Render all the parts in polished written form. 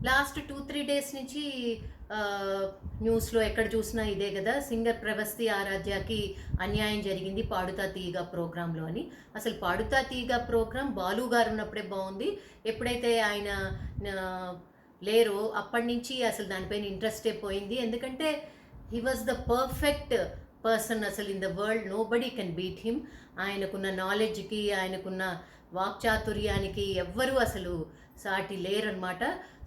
Last 2, 3 days నుంచి న్యూస్‌లో ఎక్కడ చూసినా ఇదే గదా! సింగర్ 'ప్రవస్తి ఆరాధ్యకి' అన్యాయం జరిగింది 'పాడుతా తీగ' ప్రోగ్రామ్‌లో అని. అసలు 'పాడుతా తీగ' ప్రోగ్రామ్ బాలు గారు ఉన్నప్పుడే బావుంది. ఎప్పుడైతే ఆయన ఆహ్, లేరో అప్పటినుంచి అసలు దానిపైన ఇంట్రెస్టే పోయింది. ఎందుకంటే he was the perfect person అసలు in the world. Nobody can beat him. ఆయనకున్న నాలెడ్జ్‌కి, ఆయనకున్న వాక్చాతుర్యానికి ఎవ్వరూ అసలు సాటి లేరనమాట.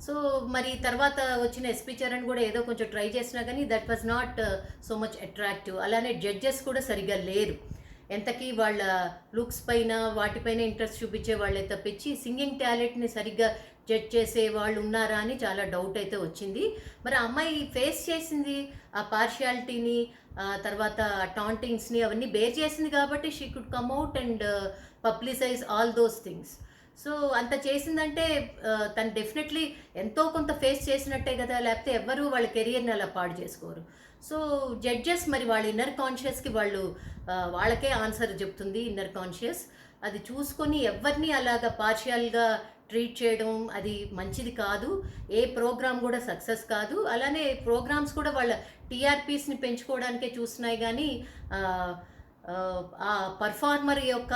సో, మరి తర్వాత వచ్చిన 'ఎస్‌పి చరణ్' గూడా ఏదో కొంచెం ట్రై చేసినా గానీ that was not so much attractive. అలానే జడ్జెస్ కూడా సరిగ్గా లేరు. ఎంతకీ వాళ్ళ లుక్స్ పైన, వాటిపైన ఇంట్రెస్ట్ చూపించే వాళ్ళే తప్పించి, సింగింగ్ టాలెంట్‌ని సరిగ్గా జడ్జ్ చేసే వాళ్ళు ఉన్నారా అని చాలా డౌట్ అయితే వచ్చింది. మరి ఆ అమ్మాయి ఫేస్ చేసింది ఆ పార్షియాలిటీని, తర్వాత టాంటింగ్స్‌ని అవన్నీ బేర్ చేసింది కాబట్టి she could come out and publicise all those things. So, అంత చేసిందంటే తను డెఫినెట్‌లీ ఎంతో కొంత ఫేస్ చేసినట్టే గదా! లేకపోతే ఎవ్వరు వాళ్ళ కెరియర్‌ని అలా పాడు చేసుకోరు. సో, జడ్జెస్ మరి వాళ్ళ ఇన్నర్ కాన్షియస్‌కి వాళ్ళు వాళ్ళకే ఆన్సర్ చెప్తుంది ఇన్నర్ కాన్షియస్. అది చూసుకొని ఎవ్వరిని అలాగా పార్షియల్‌గా ట్రీట్ చేయడం అది మంచిది కాదు. ఏ ప్రోగ్రామ్ గూడా సక్సెస్ కాదు. అలానే ప్రోగ్రామ్స్ కూడా వాళ్ళ టీఆర్‌పీస్‌ని పెంచుకోవడానికే చూస్తున్నాయి గానీ ఆహ్, ఆ పర్ఫార్మర్ యొక్క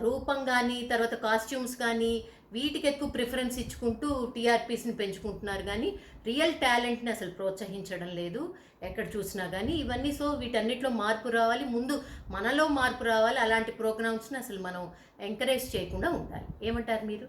రూపం గానీ, తర్వాత కాస్ట్యూమ్స్ కానీ, వీటికి ఎక్కువ ప్రిఫరెన్స్ ఇచ్చుకుంటూ టీఆర్‌పీస్‌ని పెంచుకుంటున్నారు గానీ, రియల్ టాలెంట్‌ని అసలు ప్రోత్సహించడం లేదు. ఎక్కడ చూసినా గానీ, ఇవన్నీ సో, వీటన్నిటిలో మార్పు రావాలి. ముందు మనలో మార్పు రావాలి. అలాంటి ప్రోగ్రామ్స్‌ని అసలు మనం ఎంకరేజ్ చేయకుండా ఉండాలి. ఏమంటారు మీరు?